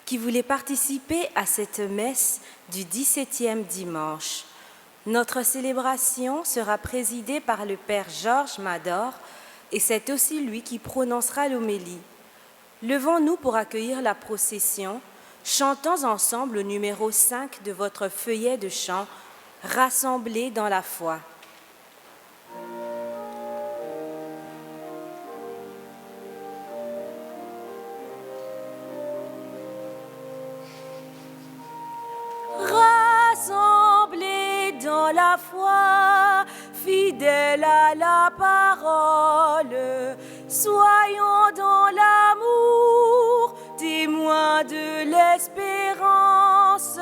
qui voulait participer à cette messe du 17e dimanche. Notre célébration sera présidée par le Père Georges Mador et c'est aussi lui qui prononcera l'homélie. Levons-nous pour accueillir la procession. Chantons ensemble le numéro 5 de votre feuillet de chant, Rassemblés dans la foi. Rassemblés dans la foi, fidèles à la parole, soyons dans l'amour, témoins de l'espérance,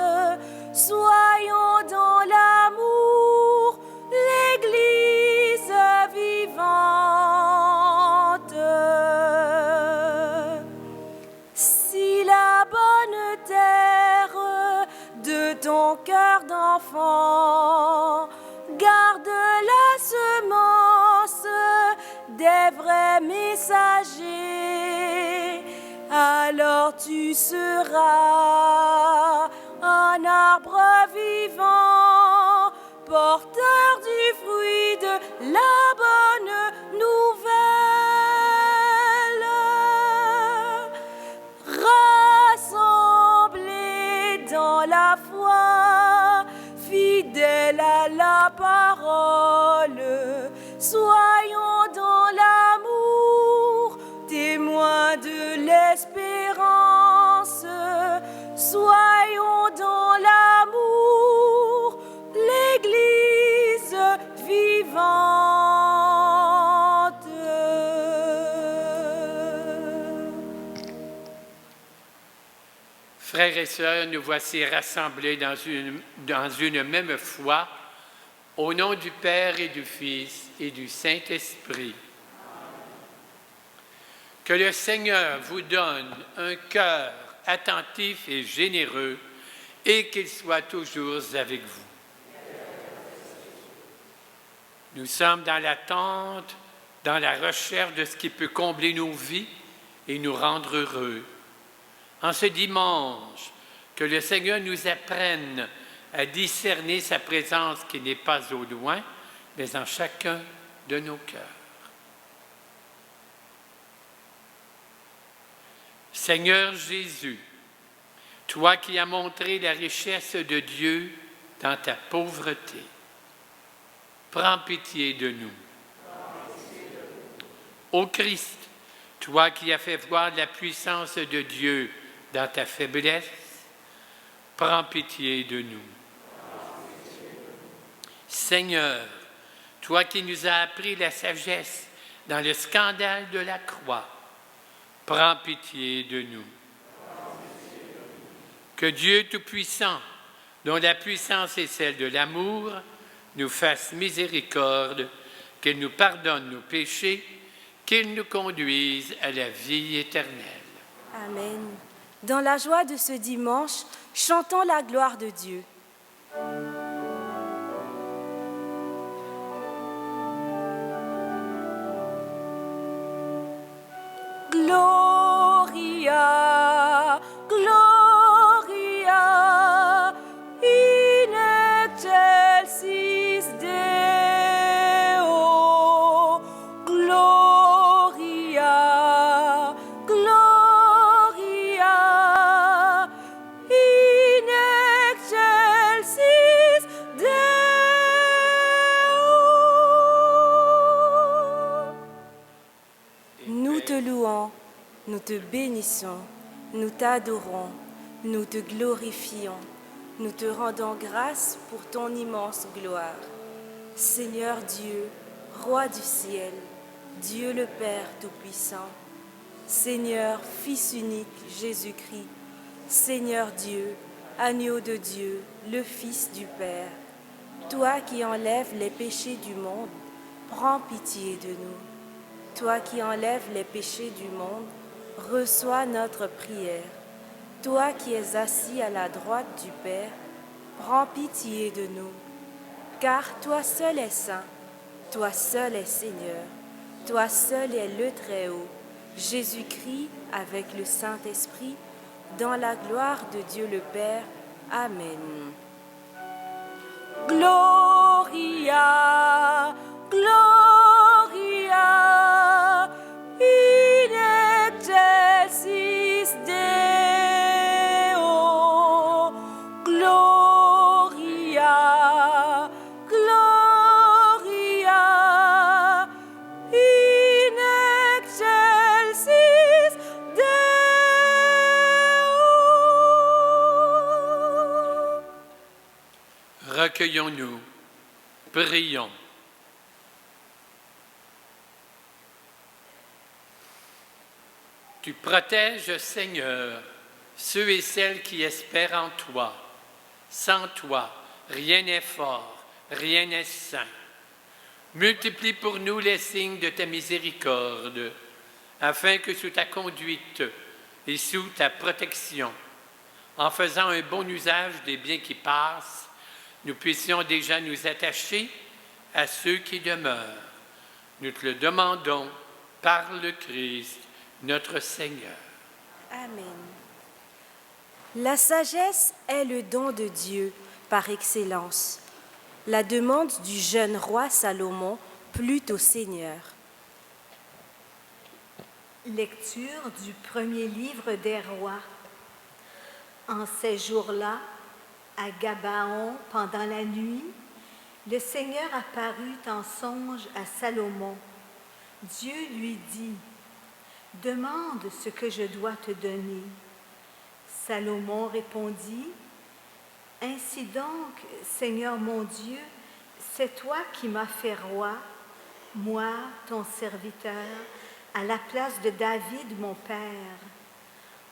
soyons dans l'amour, l'Église vivante. Si la bonne terre de ton cœur d'enfant garde la semence des vrais messagers, alors tu seras un arbre vivant, porteur du fruit de la bonne nouvelle. Rassemblés dans la foi, fidèles à la parole, soyons dans l'amour, témoins de l'espérance, soyons dans l'amour, l'Église vivante. Frères et sœurs, nous voici rassemblés dans une même foi, au nom du Père et du Fils et du Saint-Esprit. Que le Seigneur vous donne un cœur attentif et généreux et qu'il soit toujours avec vous. Nous sommes dans l'attente, dans la recherche de ce qui peut combler nos vies et nous rendre heureux. En ce dimanche, que le Seigneur nous apprenne à discerner sa présence qui n'est pas au loin, mais en chacun de nos cœurs. Seigneur Jésus, toi qui as montré la richesse de Dieu dans ta pauvreté, prends pitié de nous. Ô Christ, toi qui as fait voir la puissance de Dieu dans ta faiblesse, prends pitié de nous. Seigneur, toi qui nous as appris la sagesse dans le scandale de la croix, prends pitié de nous. Que Dieu Tout-Puissant, dont la puissance est celle de l'amour, nous fasse miséricorde, qu'il nous pardonne nos péchés, qu'il nous conduise à la vie éternelle. Amen. Dans la joie de ce dimanche, chantons la gloire de Dieu. Gloria, Gloria, in excelsis Deo. Gloria, Gloria, in excelsis Deo. Nous te louons. Nous te bénissons, nous t'adorons, nous te glorifions, nous te rendons grâce pour ton immense gloire. Seigneur Dieu, Roi du ciel, Dieu le Père Tout-Puissant, Seigneur Fils unique Jésus-Christ, Seigneur Dieu, Agneau de Dieu, le Fils du Père, toi qui enlèves les péchés du monde, prends pitié de nous. Toi qui enlèves les péchés du monde, reçois notre prière. Toi qui es assis à la droite du Père, prends pitié de nous. Car toi seul es saint, toi seul es Seigneur, toi seul es le Très-Haut, Jésus-Christ avec le Saint-Esprit, dans la gloire de Dieu le Père. Amen. Gloria, Gloria, in excelsis Deo. Gloria, Gloria, in excelsis Deo. Recueillons-nous, prions. Tu protèges, Seigneur, ceux et celles qui espèrent en toi. Sans toi, rien n'est fort, rien n'est saint. Multiplie pour nous les signes de ta miséricorde, afin que sous ta conduite et sous ta protection, en faisant un bon usage des biens qui passent, nous puissions déjà nous attacher à ceux qui demeurent. Nous te le demandons par le Christ, notre Seigneur. Amen. La sagesse est le don de Dieu par excellence. La demande du jeune roi Salomon plut au Seigneur. Lecture du premier livre des rois. En ces jours-là, à Gabaon, pendant la nuit, le Seigneur apparut en songe à Salomon. Dieu lui dit, « Demande ce que je dois te donner. » Salomon répondit, « Ainsi donc, Seigneur mon Dieu, c'est toi qui m'as fait roi, moi, ton serviteur, à la place de David, mon père.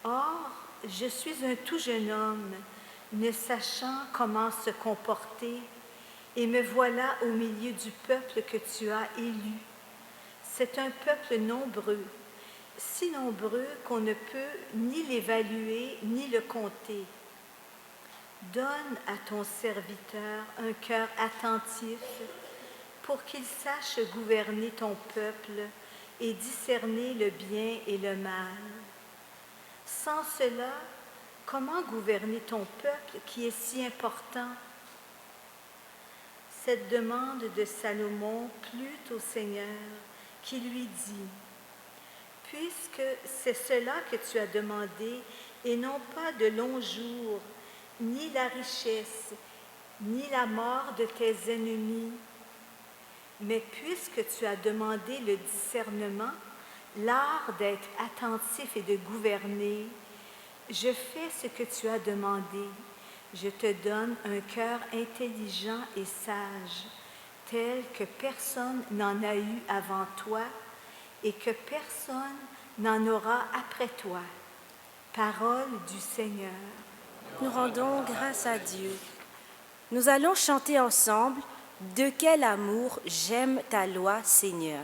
Or, je suis un tout jeune homme, ne sachant comment se comporter, et me voilà au milieu du peuple que tu as élu. C'est un peuple nombreux, si nombreux qu'on ne peut ni l'évaluer ni le compter. Donne à ton serviteur un cœur attentif pour qu'il sache gouverner ton peuple et discerner le bien et le mal. Sans cela, comment gouverner ton peuple qui est si important? » Cette demande de Salomon plut au Seigneur, qui lui dit, « Puisque c'est cela que tu as demandé, et non pas de longs jours, ni la richesse, ni la mort de tes ennemis, mais puisque tu as demandé le discernement, l'art d'être attentif et de gouverner, je fais ce que tu as demandé. Je te donne un cœur intelligent et sage, tel que personne n'en a eu avant toi et que personne n'en aura après toi. » Parole du Seigneur. Nous rendons grâce à Dieu. Nous allons chanter ensemble « De quel amour j'aime ta loi, Seigneur ».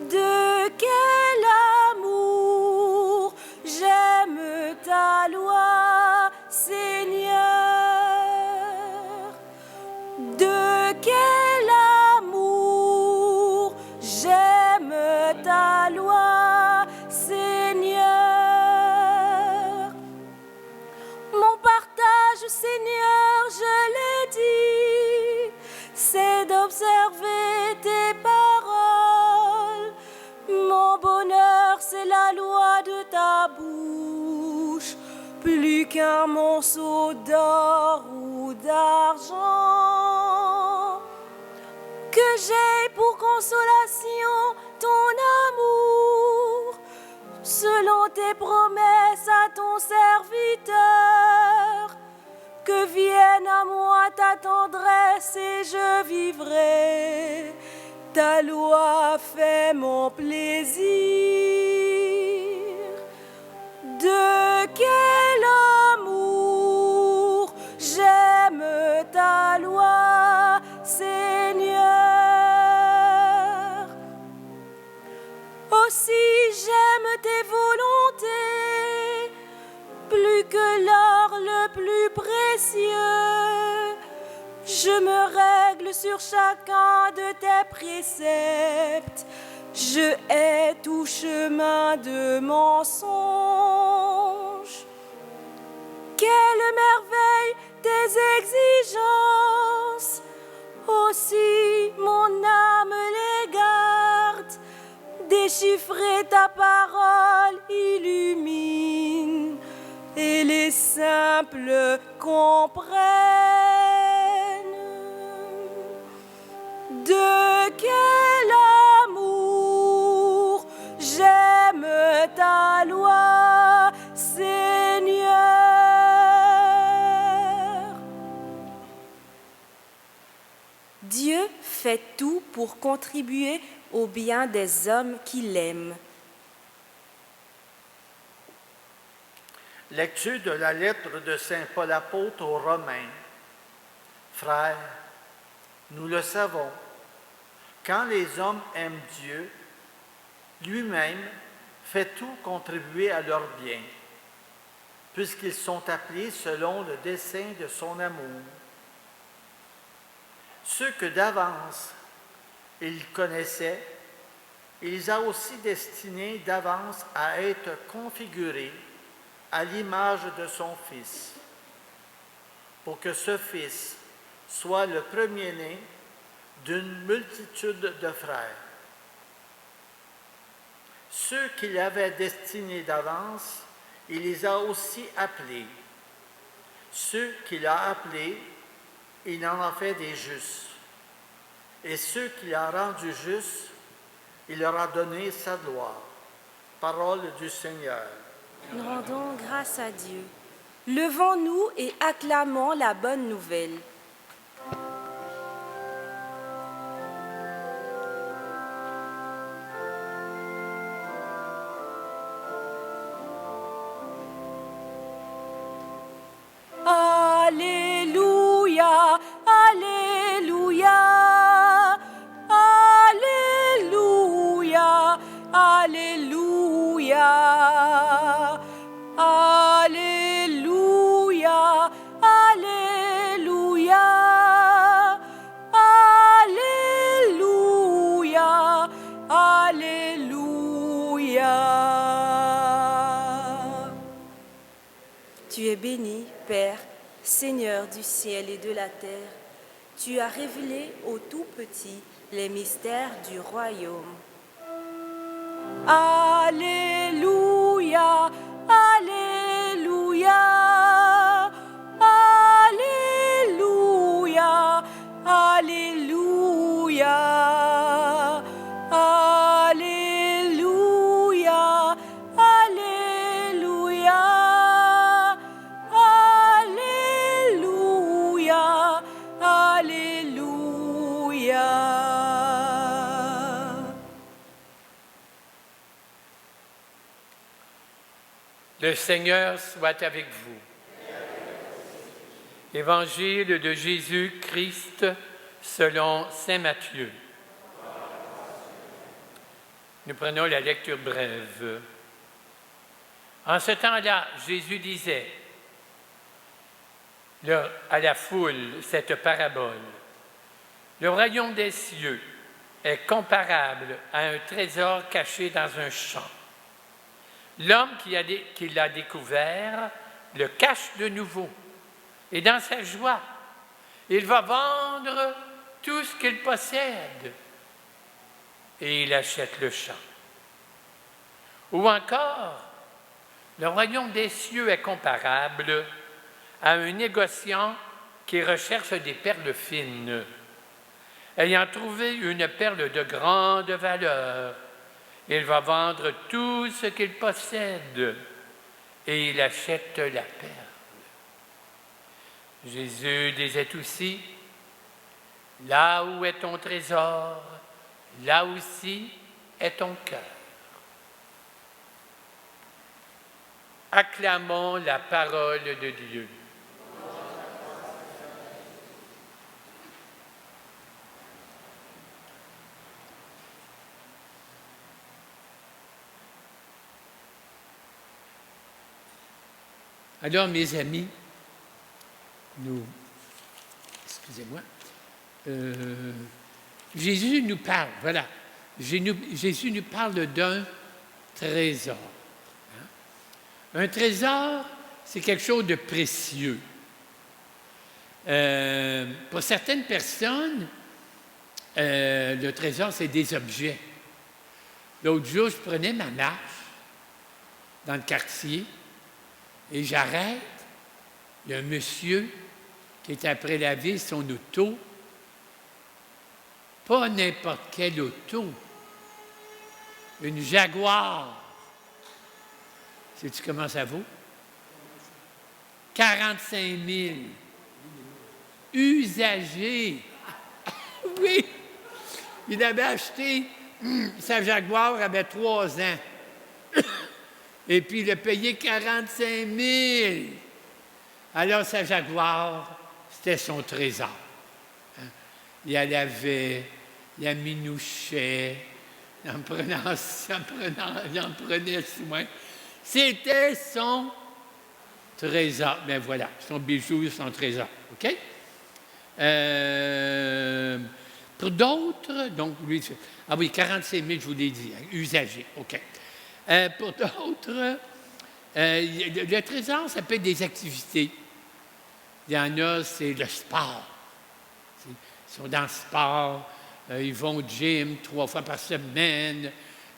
De quel amour j'aime ta loi, Seigneur. De quel amour j'aime ta loi, Seigneur. Mon partage, Seigneur, je l'ai dit, c'est d'observer tes paroles. Mon bonheur, c'est la loi de ta bouche, plus qu'un monceau d'or ou d'argent. Que j'ai pour consolation ton amour, selon tes promesses à ton serviteur. Que vienne à moi ta tendresse et je vivrai. Ta loi fait mon plaisir. De quel amour j'aime ta loi, Seigneur. Aussi j'aime tes volontés, que l'or le plus précieux. Je me rêve règle sur chacun de tes préceptes. Je hais tout chemin de mensonge. Quelle merveille tes exigences! Aussi mon âme les garde. Déchiffrer ta parole illumine, et les simples comprennent. De quel amour j'aime ta loi, Seigneur. Dieu fait tout pour contribuer au bien des hommes qui l'aiment. Lecture de la lettre de Saint Paul apôtre aux Romains. Frères, nous le savons, quand les hommes aiment Dieu, lui-même fait tout contribuer à leur bien, puisqu'ils sont appelés selon le dessein de son amour. Ceux que d'avance il connaissait, il les a aussi destinés d'avance à être configurés à l'image de son Fils, pour que ce Fils soit le premier-né d'une multitude de frères. Ceux qu'il avait destinés d'avance, il les a aussi appelés. Ceux qu'il a appelés, il en a fait des justes. Et ceux qu'il a rendus justes, il leur a donné sa gloire. Parole du Seigneur. Nous rendons grâce à Dieu. Levons-nous et acclamons la bonne nouvelle. Alléluia, Alléluia, Alléluia, Alléluia, Alléluia, Alléluia, Alléluia, Alléluia. Tu es béni, Père, Seigneur du ciel et de la terre. Tu as révélé aux tout petits les mystères du royaume. Alléluia, Alléluia, Alléluia, Alléluia, Alléluia, Alléluia, Alléluia, Alléluia. Le Seigneur soit avec vous. Évangile de Jésus-Christ selon saint Matthieu. Nous prenons la lecture brève. En ce temps-là, Jésus disait à la foule cette parabole. Le royaume des cieux est comparable à un trésor caché dans un champ. L'homme qui l'a découvert le cache de nouveau. Et dans sa joie, il va vendre tout ce qu'il possède et il achète le champ. Ou encore, le royaume des cieux est comparable à un négociant qui recherche des perles fines. Ayant trouvé une perle de grande valeur, il va vendre tout ce qu'il possède et il achète la perle. Jésus disait aussi, « Là où est ton trésor, là aussi est ton cœur. » Acclamons la parole de Dieu. Alors, mes amis, Jésus nous parle, voilà. Jésus nous parle d'un trésor. Hein? Un trésor, c'est quelque chose de précieux. Pour certaines personnes, le trésor, c'est des objets. L'autre jour, je prenais ma marche dans le quartier et j'arrête. Il y a un monsieur qui est après laver son auto. Pas n'importe quelle auto. Une Jaguar. Sais-tu comment ça vaut? 45 000. Usagé. Oui! Il avait acheté sa Jaguar, avait 3 ans. Et puis, il a payé 45 000. Alors, sa Jaguar, c'était son trésor. Hein? Il la lavait, il la minouchait, il en prenait soin. C'était son trésor. Bien voilà, son bijou, son trésor. OK? Pour d'autres, donc lui, ah oui, 45 000, je vous l'ai dit, hein, usagé. OK. Pour d'autres, le trésor, ça peut être des activités. Il y en a, c'est le sport. Ils sont dans le sport, ils vont au gym 3 fois par semaine,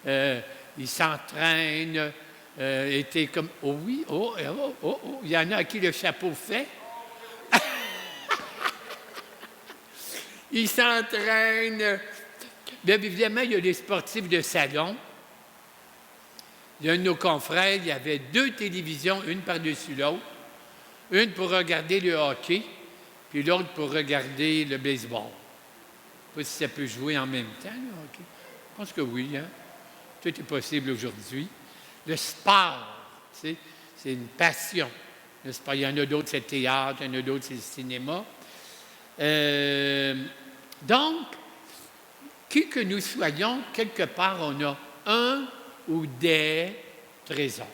ils s'entraînent, étaient comme, oh oui, il y en a à qui le chapeau fait. Ils s'entraînent. Bien évidemment, il y a les sportifs de salon. Il y a un de nos confrères, il y avait 2 télévisions, une par-dessus l'autre. Une pour regarder le hockey, puis l'autre pour regarder le baseball. Je ne sais pas si ça peut jouer en même temps, le hockey. Je pense que oui, hein? Tout est possible aujourd'hui. Le sport, tu sais, c'est une passion. Le sport, il y en a d'autres, c'est le théâtre, il y en a d'autres, c'est le cinéma. Donc, qui que nous soyons, quelque part, on a un ou des trésors.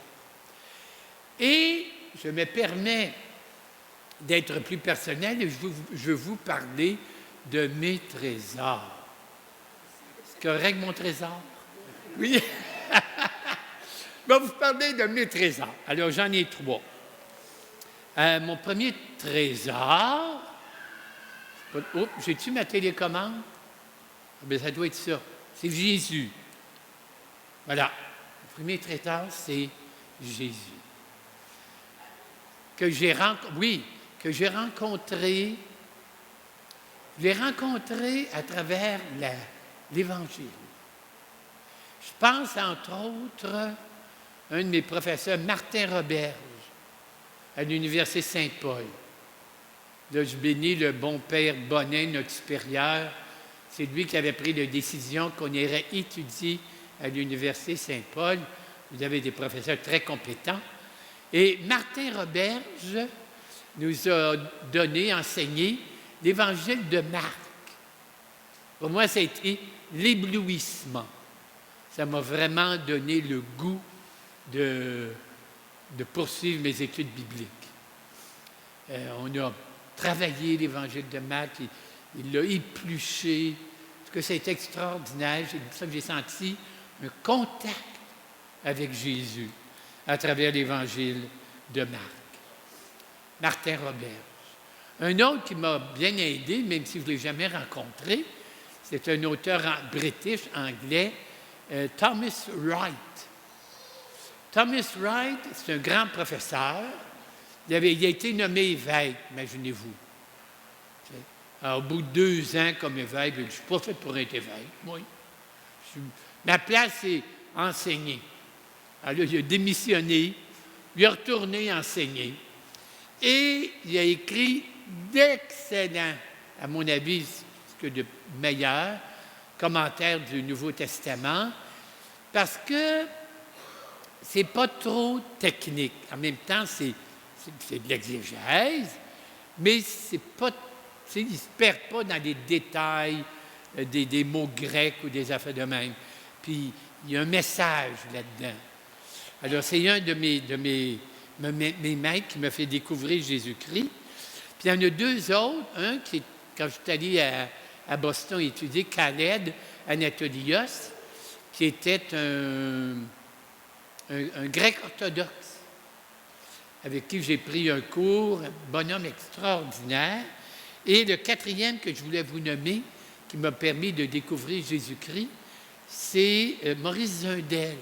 Et je me permets d'être plus personnel et je veux vous parler de mes trésors. C'est correct, mon trésor? Oui. Je vais vous parler de mes trésors. Alors, j'en ai 3. Mon premier trésor... Oh, j'ai-tu ma télécommande? Bien, ça doit être ça. C'est Jésus. Voilà. Le premier trésor, c'est Jésus. Que j'ai rencontré. Je l'ai rencontré à travers l'Évangile. Je pense, entre autres, à un de mes professeurs, Martin Roberge, à l'Université Saint-Paul. Là, je bénis le bon père Bonin, notre supérieur. C'est lui qui avait pris la décision qu'on irait étudier à l'Université Saint-Paul. Vous avez des professeurs très compétents. Et Martin Roberge nous a enseigné l'Évangile de Marc. Pour moi, ça a été l'éblouissement. Ça m'a vraiment donné le goût de poursuivre mes études bibliques. On a travaillé l'Évangile de Marc, il l'a épluché. Parce que c'est extraordinaire. C'est pour ça que j'ai senti un contact avec Jésus à travers l'Évangile de Marc. Martin Roberge. Un autre qui m'a bien aidé, même si je ne l'ai jamais rencontré, c'est un auteur british, anglais, Thomas Wright. Thomas Wright, c'est un grand professeur. Il a été nommé évêque, imaginez-vous. Alors, au bout de 2 ans comme évêque, je ne suis pas fait pour être évêque, moi. Ma place, c'est enseigner. Alors, il a démissionné, il est retourné enseigner. Et il a écrit d'excellents, à mon avis, ce que de meilleurs, commentaires du Nouveau Testament, parce que c'est pas trop technique. En même temps, c'est de l'exégèse, mais c'est pas, il ne se perd pas dans les détails des mots grecs ou des affaires de même. Puis, il y a un message là-dedans. Alors, c'est un de mes maîtres qui m'a fait découvrir Jésus-Christ. Puis, il y en a 2 autres. Un qui, quand je suis allé à Boston étudier Khaled Anatolios, qui était un grec orthodoxe, avec qui j'ai pris un cours, un bonhomme extraordinaire. Et le quatrième que je voulais vous nommer, qui m'a permis de découvrir Jésus-Christ, c'est Maurice Zundel.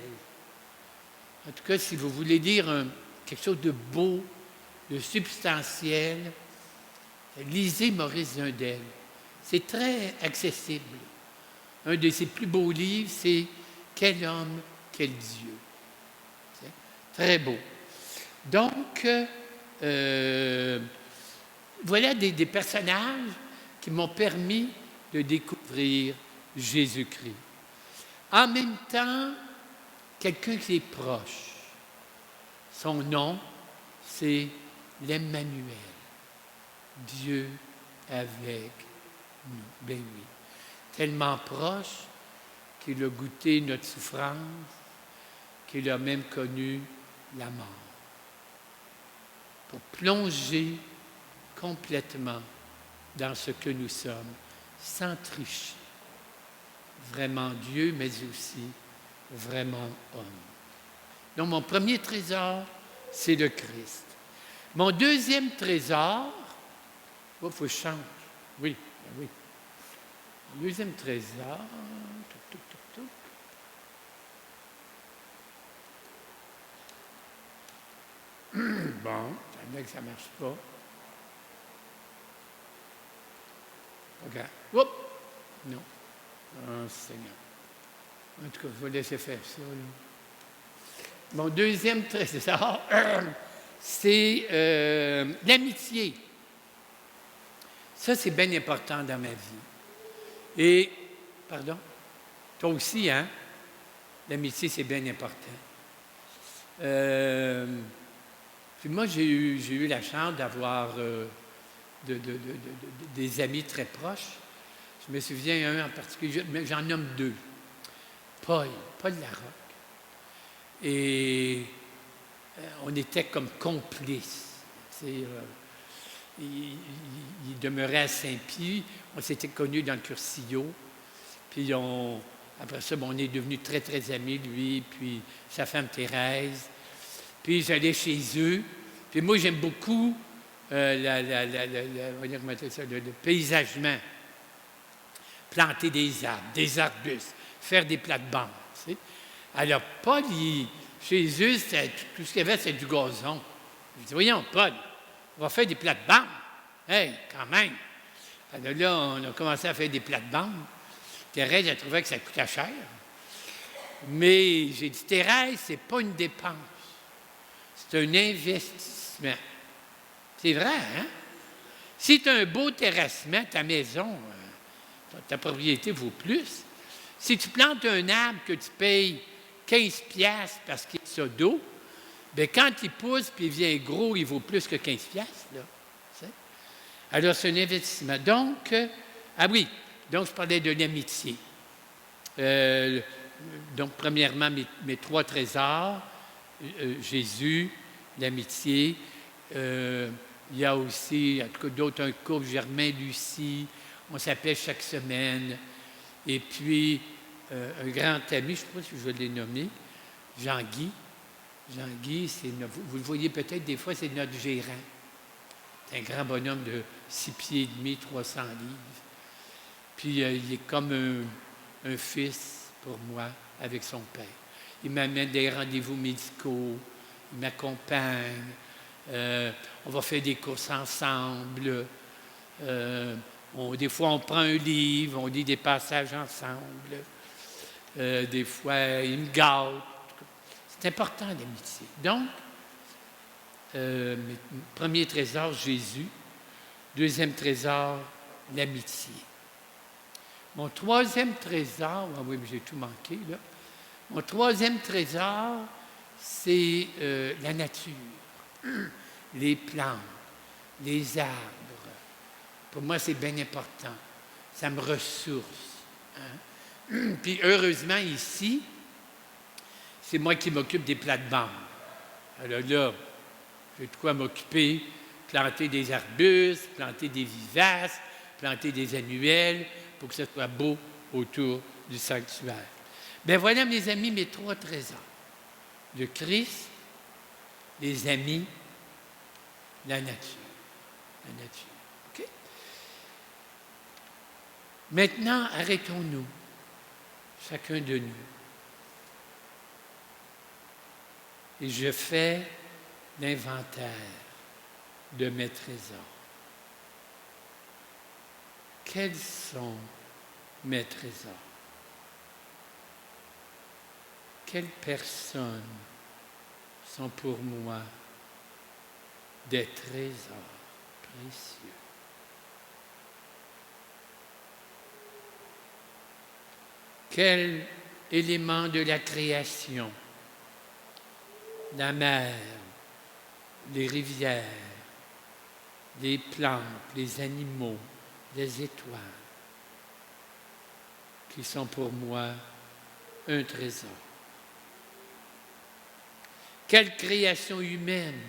En tout cas, si vous voulez lire quelque chose de beau, de substantiel, lisez Maurice Zundel. C'est très accessible. Un de ses plus beaux livres, c'est « Quel homme, quel Dieu ». Très beau. Donc, voilà des personnages qui m'ont permis de découvrir Jésus-Christ. En même temps, quelqu'un qui est proche. Son nom, c'est l'Emmanuel. Dieu avec nous. Ben oui. Tellement proche qu'il a goûté notre souffrance, qu'il a même connu la mort. Pour plonger complètement dans ce que nous sommes, sans tricher. Vraiment Dieu, mais aussi vraiment homme. Donc, mon premier trésor, c'est le Christ. Mon deuxième trésor, il faut que je change. Oui, oui. Mon deuxième trésor, bon, ça me dit que ça ne marche pas. OK. Oups! Non. Oh, Seigneur. En tout cas, je vais laisser faire ça. Là. Mon deuxième trésor, c'est l'amitié. Ça, c'est bien important dans ma vie. Et, pardon, toi aussi, hein? L'amitié, c'est bien important. Puis moi, j'ai eu la chance d'avoir des amis très proches. Je me souviens un en particulier, mais j'en nomme deux. Paul Larocque. Et on était comme complices. Il demeurait à Saint-Pie. On s'était connus dans le Cursillo. Puis après ça, on est devenus très, très amis, lui, puis sa femme Thérèse. Puis j'allais chez eux. Puis moi, j'aime beaucoup le paysagement. Planter des arbres, des arbustes, faire des plates-bandes. Tu sais. Alors, Paul, chez eux, tout ce qu'il y avait, c'était du gazon. Je dis, voyons, Paul, on va faire des plates-bandes. Hey, quand même. Alors là, on a commencé à faire des plates-bandes. Thérèse, elle trouvait que ça coûtait cher. Mais j'ai dit, Thérèse, c'est pas une dépense. C'est un investissement. C'est vrai, hein? Si tu as un beau terrassement, ta maison, ta propriété vaut plus. Si tu plantes un arbre que tu payes 15$ parce qu'il y a ça d'eau, bien, quand il pousse puis il devient gros, il vaut plus que 15$. Là, alors, c'est un investissement. Donc, donc je parlais de l'amitié. Donc, premièrement, mes trois trésors, Jésus, l'amitié. Il y a aussi, en tout cas, d'autres, un couple, Germain, Lucie. On s'appelle chaque semaine. Et puis, un grand ami, je ne sais pas si je vais le nommer, Jean-Guy. Jean-Guy, vous le voyez peut-être des fois, c'est notre gérant. C'est un grand bonhomme de 6 pieds et demi, 300 livres. Puis, il est comme un fils pour moi avec son père. Il m'amène des rendez-vous médicaux, il m'accompagne. On va faire des courses ensemble. Des fois, on prend un livre, on lit des passages ensemble. Des fois, il me gâte. C'est important, l'amitié. Donc, premier trésor, Jésus. Deuxième trésor, l'amitié. Mon troisième trésor, oui, mais j'ai tout manqué, là. Mon troisième trésor, c'est la nature. Les plantes, les arbres. Pour moi, c'est bien important. Ça me ressource. Hein? Puis, heureusement, ici, c'est moi qui m'occupe des plates-bandes. Alors là, j'ai de quoi m'occuper, planter des arbustes, planter des vivaces, planter des annuels, pour que ce soit beau autour du sanctuaire. Bien voilà, mes amis, mes 3 trésors. Le Christ, les amis, la nature. La nature. OK? Maintenant, arrêtons-nous, chacun de nous. Et je fais l'inventaire de mes trésors. Quels sont mes trésors? Quelles personnes sont pour moi des trésors précieux? Quel élément de la création, la mer, les rivières, les plantes, les animaux, les étoiles, qui sont pour moi un trésor? Quelles créations humaines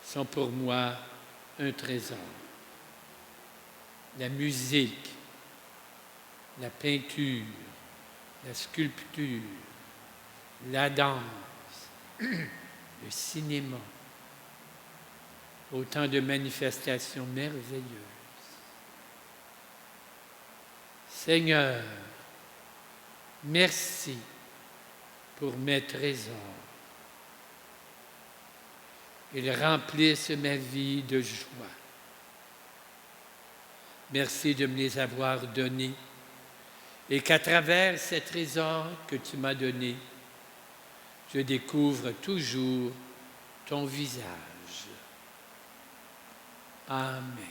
sont pour moi un trésor? La musique, la peinture, la sculpture, la danse, le cinéma, autant de manifestations merveilleuses. Seigneur, merci pour mes trésors. Ils remplissent ma vie de joie. Merci de me les avoir donnés et qu'à travers ces trésors que tu m'as donnés, je découvre toujours ton visage. Amen.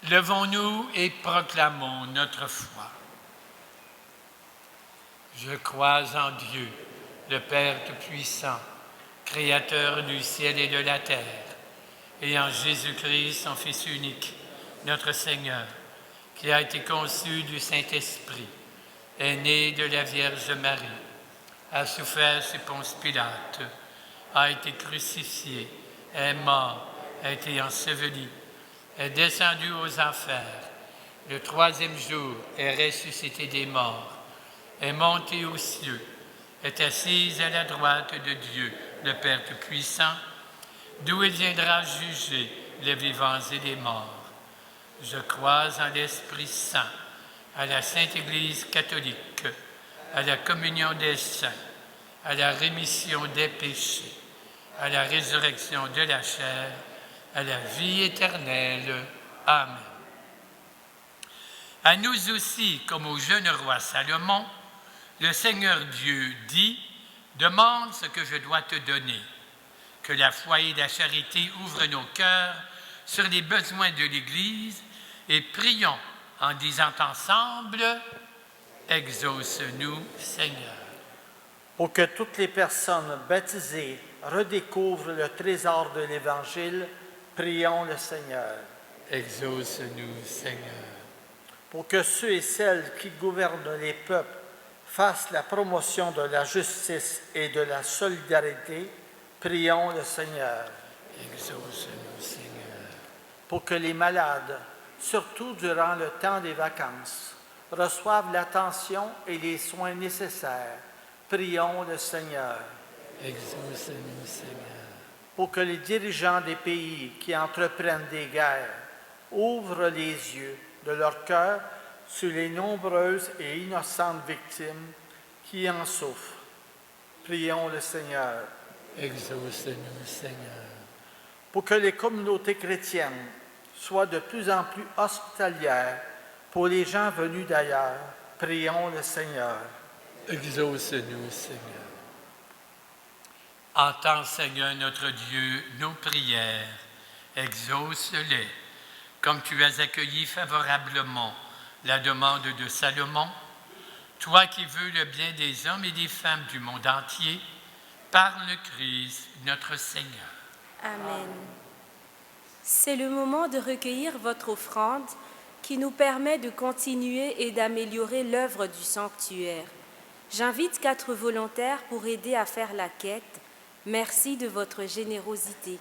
Levons-nous et proclamons notre foi. Je crois en Dieu, le Père Tout-Puissant, Créateur du ciel et de la terre, et en Jésus-Christ, son Fils unique, notre Seigneur, qui a été conçu du Saint-Esprit, est né de la Vierge Marie, a souffert chez Ponce Pilate, a été crucifié, est mort, a été enseveli, est descendu aux enfers, le 3e jour est ressuscité des morts, est monté aux cieux, est assis à la droite de Dieu, le Père Tout-Puissant, d'où il viendra juger les vivants et les morts. Je crois en l'Esprit Saint, à la Sainte Église catholique, à la communion des saints, à la rémission des péchés, à la résurrection de la chair, à la vie éternelle. Amen. À nous aussi, comme au jeune roi Salomon, le Seigneur Dieu dit, « Demande ce que je dois te donner. » Que la foi et la charité ouvrent nos cœurs sur les besoins de l'Église et prions en disant ensemble, « Exauce-nous, Seigneur. » Pour que toutes les personnes baptisées redécouvrent le trésor de l'Évangile, prions le Seigneur. Exauce-nous, Seigneur. Pour que ceux et celles qui gouvernent les peuples fassent la promotion de la justice et de la solidarité, prions le Seigneur. Exauce-nous, Seigneur. Pour que les malades, surtout durant le temps des vacances, reçoivent l'attention et les soins nécessaires, prions le Seigneur. Exauce-nous, Seigneur. Pour que les dirigeants des pays qui entreprennent des guerres ouvrent les yeux de leur cœur sur les nombreuses et innocentes victimes qui en souffrent. Prions le Seigneur. Exauce-nous, Seigneur. Pour que les communautés chrétiennes soient de plus en plus hospitalières pour les gens venus d'ailleurs, prions le Seigneur. Exauce-nous, Seigneur. Entends, Seigneur notre Dieu, nos prières, exauce-les. comme tu as accueilli favorablement la demande de Salomon, toi qui veux le bien des hommes et des femmes du monde entier, par le Christ, notre Seigneur. Amen. C'est le moment de recueillir votre offrande qui nous permet de continuer et d'améliorer l'œuvre du sanctuaire. J'invite 4 volontaires pour aider à faire la quête. Merci de votre générosité.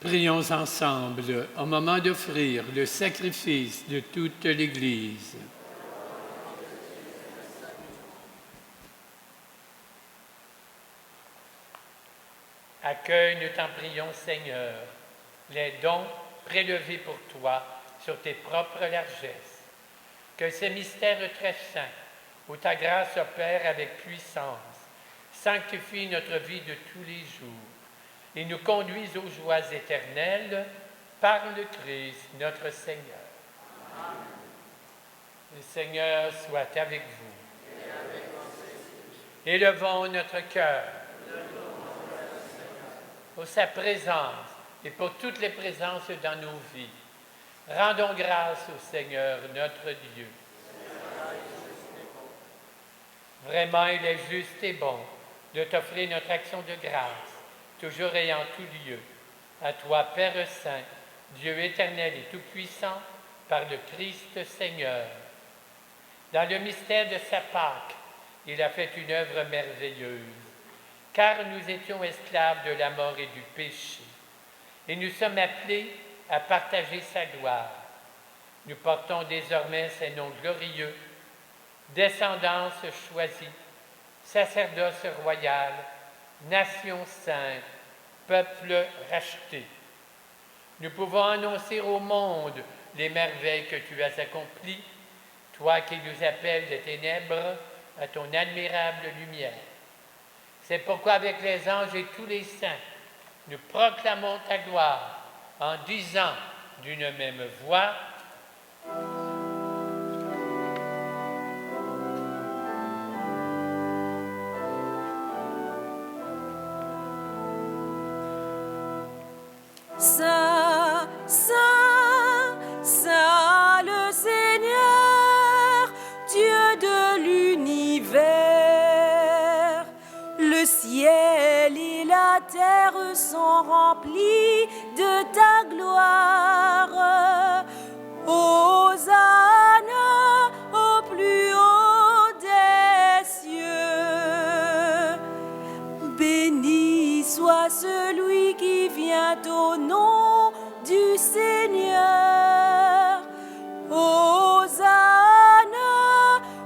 Prions ensemble au moment d'offrir le sacrifice de toute l'Église. Accueille, nous t'en prions, Seigneur, les dons prélevés pour toi sur tes propres largesses. Que ces mystères très saints, où ta grâce opère avec puissance, sanctifie notre vie de tous les jours et nous conduise aux joies éternelles par le Christ, notre Seigneur. Amen. Le Seigneur soit avec vous. Élevons notre cœur pour sa présence et pour toutes les présences dans nos vies. Rendons grâce au Seigneur, notre Dieu. Vraiment, il est juste et bon de t'offrir notre action de grâce, toujours et en tout lieu. À toi, Père Saint, Dieu éternel et tout-puissant, par le Christ Seigneur. Dans le mystère de sa Pâque, il a fait une œuvre merveilleuse, car nous étions esclaves de la mort et du péché. Et nous sommes appelés à partager sa gloire. Nous portons désormais ces noms glorieux, descendance choisie, sacerdoce royal, nation sainte, peuple racheté. Nous pouvons annoncer au monde les merveilles que tu as accomplies, toi qui nous appelles des ténèbres à ton admirable lumière. C'est pourquoi avec les anges et tous les saints, nous proclamons ta gloire en disant d'une même voix: Saint, Saint, Saint le Seigneur, Dieu de l'univers. Le ciel et la terre sont remplis de ta gloire. Hosanna au plus haut des cieux. Béni soit celui qui vient au nom du Seigneur. Hosanna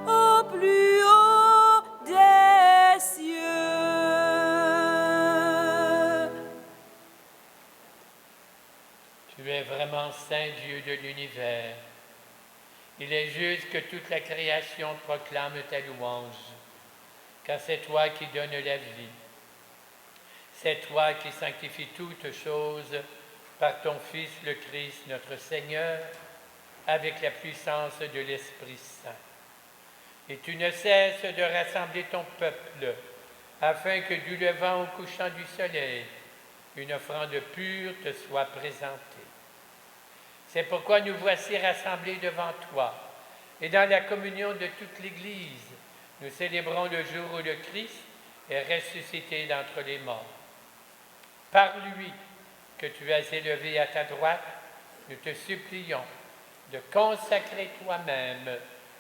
au plus haut des cieux. Tu es vraiment Saint Dieu de l'univers. Il est juste que toute la création proclame ta louange, car c'est toi qui donnes la vie. C'est toi qui sanctifies toutes choses par ton Fils le Christ, notre Seigneur, avec la puissance de l'Esprit Saint. Et tu ne cesses de rassembler ton peuple, afin que du levant au couchant du soleil, une offrande pure te soit présentée. C'est pourquoi nous voici rassemblés devant toi, et dans la communion de toute l'Église, nous célébrons le jour où le Christ est ressuscité d'entre les morts. Par lui que tu as élevé à ta droite, nous te supplions de consacrer toi-même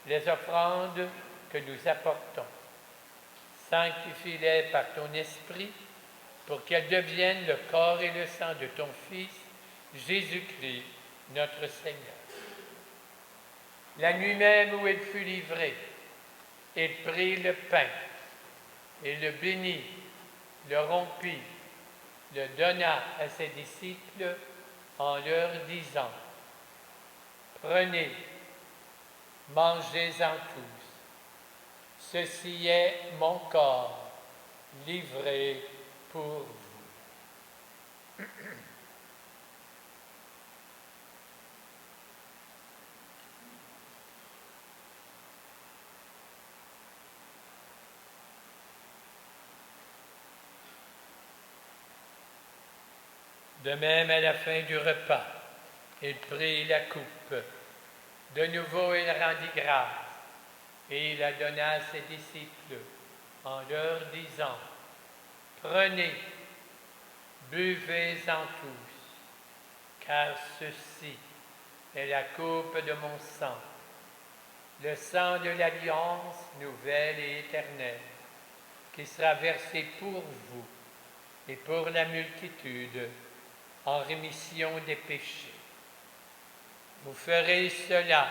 les offrandes que nous apportons. Sanctifie-les par ton esprit pour qu'elles deviennent le corps et le sang de ton Fils, Jésus-Christ, notre Seigneur. La nuit même où il fut livré, il prit le pain, et le bénit, le rompit, le donna à ses disciples en leur disant: Prenez, mangez-en tous. Ceci est mon corps livré pour vous. De même, à la fin du repas, il prit la coupe. De nouveau, il rendit grâce et il la donna à ses disciples en leur disant: Prenez, buvez-en tous, car ceci est la coupe de mon sang, le sang de l'alliance nouvelle et éternelle, qui sera versé pour vous et pour la multitude en rémission des péchés. Vous ferez cela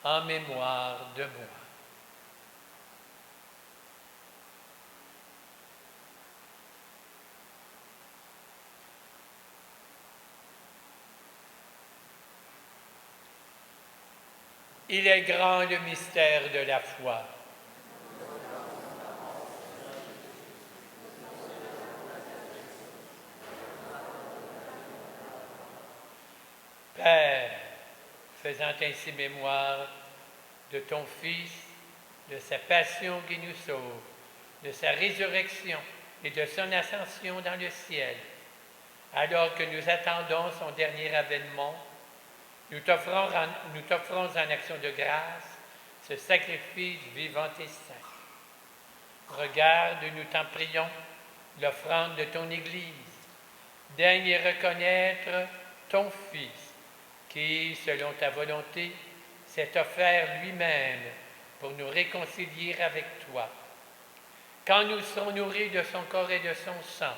en mémoire de moi. Il est grand le mystère de la foi. Père, faisant ainsi mémoire de ton Fils, de sa passion qui nous sauve, de sa résurrection et de son ascension dans le ciel, alors que nous attendons son dernier avènement, nous t'offrons en action de grâce ce sacrifice vivant et saint. Regarde, nous t'en prions, l'offrande de ton Église. Daigne reconnaître ton Fils, qui, selon ta volonté, s'est offert lui-même pour nous réconcilier avec toi. Quand nous serons nourris de son corps et de son sang,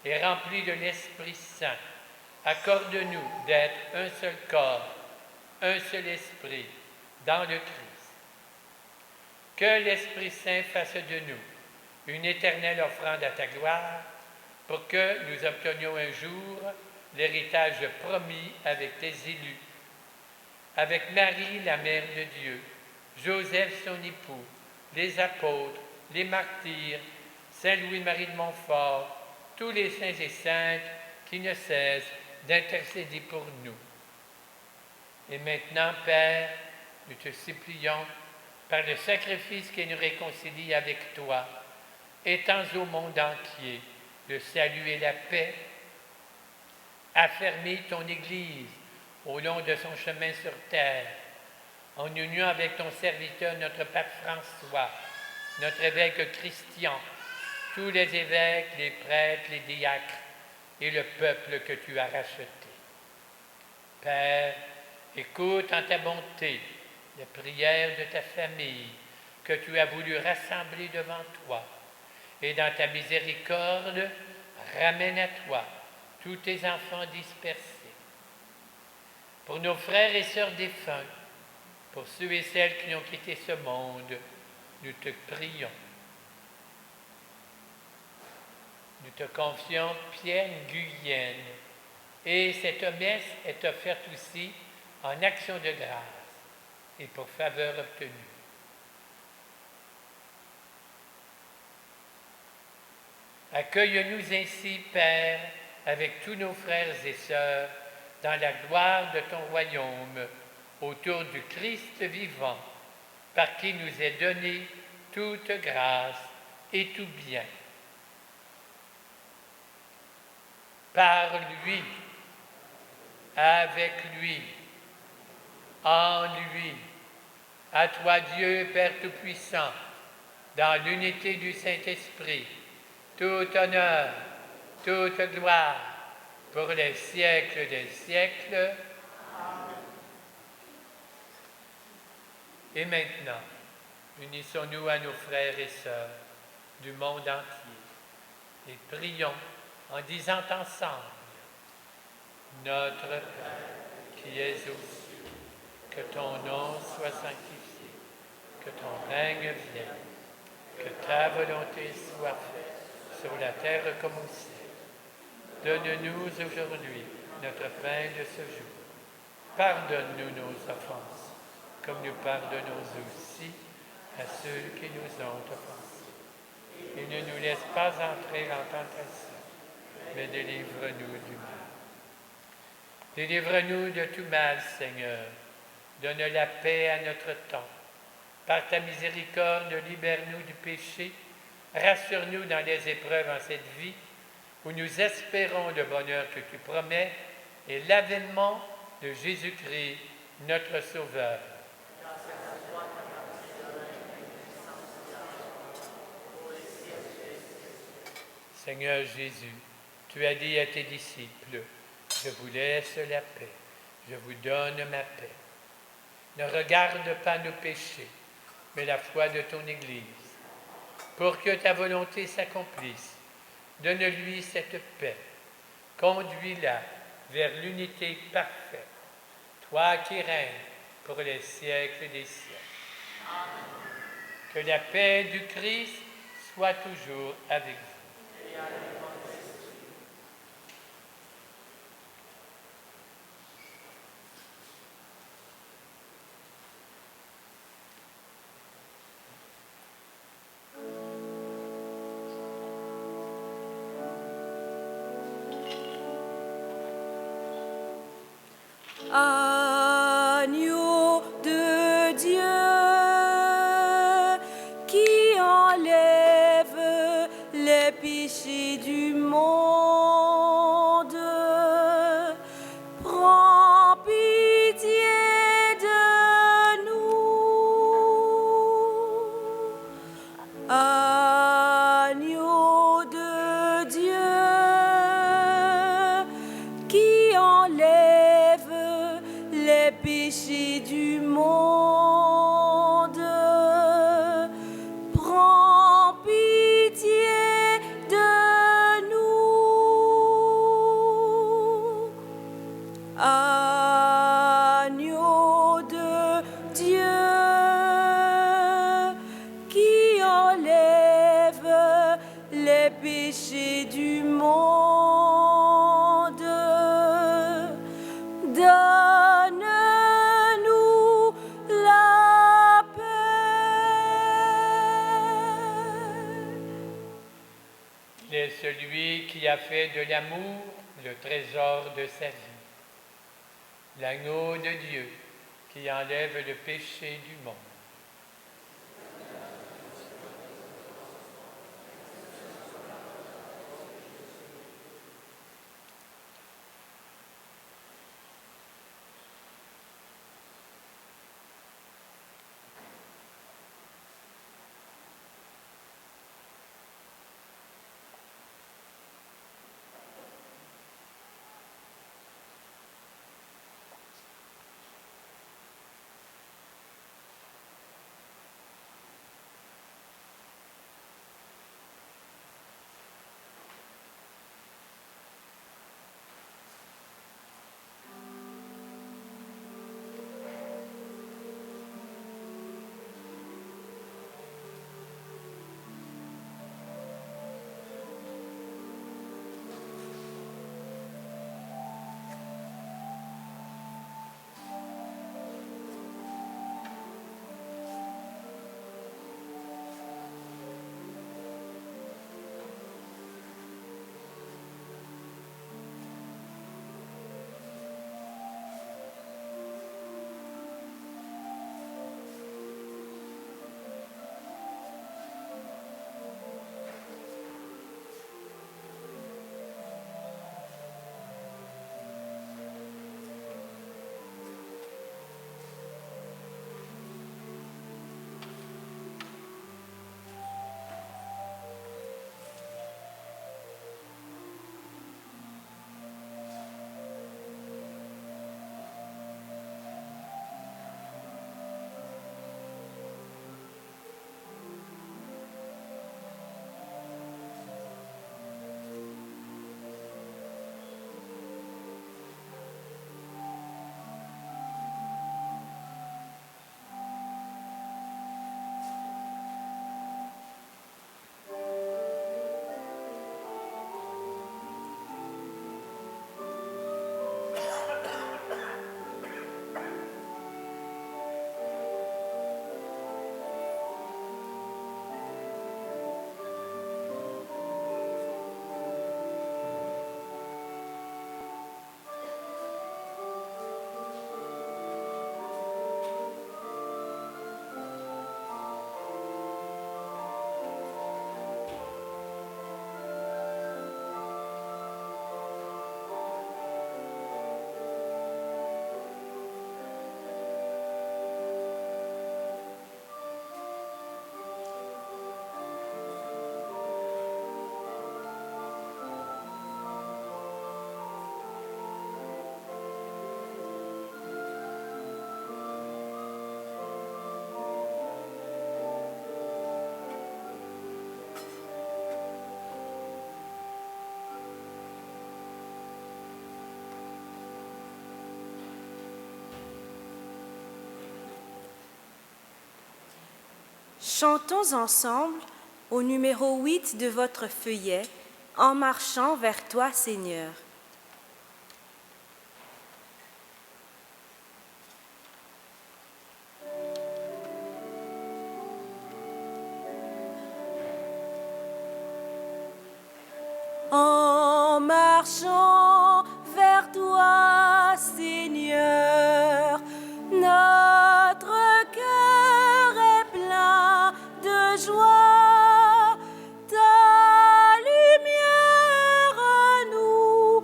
et remplis de l'Esprit Saint, accorde-nous d'être un seul corps, un seul esprit dans le Christ. Que l'Esprit Saint fasse de nous une éternelle offrande à ta gloire, pour que nous obtenions un jour l'héritage promis avec tes élus, avec Marie, la Mère de Dieu, Joseph, son époux, les apôtres, les martyrs, Saint Louis-Marie de Montfort, tous les saints et saintes qui ne cessent d'intercéder pour nous. Et maintenant, Père, nous te supplions, par le sacrifice qui nous réconcilie avec toi, étends au monde entier le salut et la paix. Affermis ton Église au long de son chemin sur terre, en union avec ton serviteur, notre Pape François, notre évêque Christian, tous les évêques, les prêtres, les diacres et le peuple que tu as racheté. Père, écoute en ta bonté les prières de ta famille que tu as voulu rassembler devant toi, et dans ta miséricorde, ramène à toi tous tes enfants dispersés. Pour nos frères et sœurs défunts, pour ceux et celles qui ont quitté ce monde, nous te prions. Nous te confions Pierre Guyenne, et cette messe est offerte aussi en action de grâce et pour faveur obtenue. Accueille-nous ainsi, Père, avec tous nos frères et sœurs, dans la gloire de ton royaume, autour du Christ vivant, par qui nous est donnée toute grâce et tout bien. Par lui, avec lui, en lui, à toi Dieu, Père Tout-Puissant, dans l'unité du Saint-Esprit, tout honneur, toute gloire, pour les siècles des siècles. Et maintenant, unissons-nous à nos frères et sœurs du monde entier et prions en disant ensemble: Notre Père qui es aux cieux, que ton nom soit sanctifié, que ton règne vienne, que ta volonté soit faite sur la terre comme au ciel. Donne-nous aujourd'hui notre pain de ce jour. Pardonne-nous nos offenses, comme nous pardonnons aussi à ceux qui nous ont offensés. Et ne nous laisse pas entrer en tentation, mais délivre-nous du mal. Délivre-nous de tout mal, Seigneur. Donne la paix à notre temps. Par ta miséricorde, libère-nous du péché. Rassure-nous dans les épreuves en cette vie, où nous espérons le bonheur que tu promets et l'avènement de Jésus-Christ, notre Sauveur. Seigneur Jésus, tu as dit à tes disciples: je vous laisse la paix, je vous donne ma paix. Ne regarde pas nos péchés, mais la foi de ton Église. Pour que ta volonté s'accomplisse, donne-lui cette paix. Conduis-la vers l'unité parfaite, toi qui règnes pour les siècles des siècles. Amen. Que la paix du Christ soit toujours avec vous. Agneau de Dieu qui enlève les péchés du monde, prends pitié de nous. Agneau de Dieu qui enlève les péchés du monde, prends pitié de nous. celui qui a fait de l'amour le trésor de sa vie, l'agneau de Dieu qui enlève le péché du monde. Chantons ensemble au numéro 8 de votre feuillet, En marchant vers toi, Seigneur. En marchant vers toi, Seigneur, notre cœur est plein de joie. Ta lumière à nous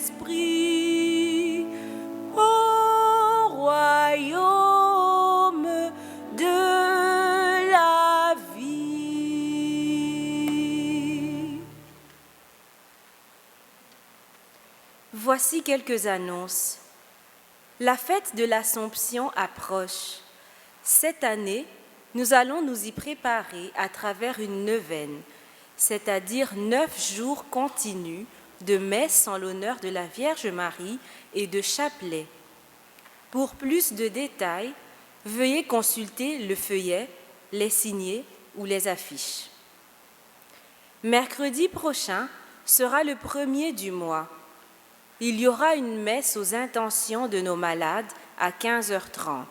Saint-Esprit, au royaume de la vie. Voici quelques annonces. La fête de l'Assomption approche. Cette année, nous allons nous y préparer à travers une neuvaine, c'est-à-dire 9 jours continus de messe en l'honneur de la Vierge Marie et de chapelet. Pour plus de détails, veuillez consulter le feuillet, les signets ou les affiches. Mercredi prochain sera le 1er du mois. Il y aura une messe aux intentions de nos malades à 15h30.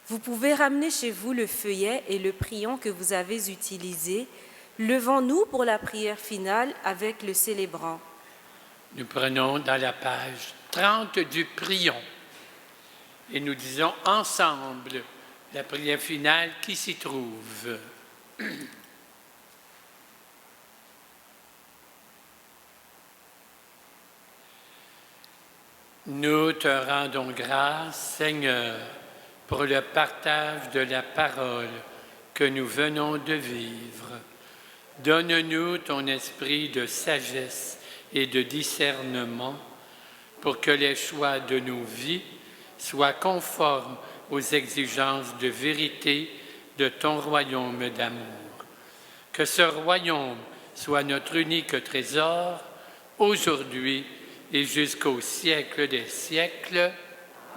Vous pouvez ramener chez vous le feuillet et le prion que vous avez utilisé. Levons-nous pour la prière finale avec le célébrant. Nous prenons dans la page 30 du prion et nous disons ensemble la prière finale qui s'y trouve. Nous te rendons grâce, Seigneur, pour le partage de la parole que nous venons de vivre. Donne-nous ton esprit de sagesse et de discernement pour que les choix de nos vies soient conformes aux exigences de vérité de ton royaume d'amour. Que ce royaume soit notre unique trésor aujourd'hui et jusqu'au siècle des siècles.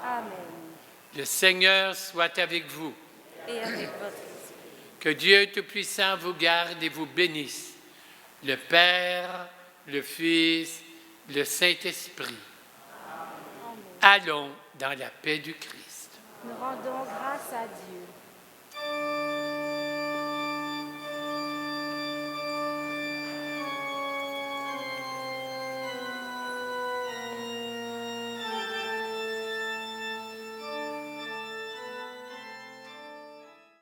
Amen. Le Seigneur soit avec vous. Et avec votre esprit. Que Dieu Tout-Puissant vous garde et vous bénisse, le Père, le Fils, le Saint-Esprit. Allons dans la paix du Christ. Nous rendons grâce à Dieu.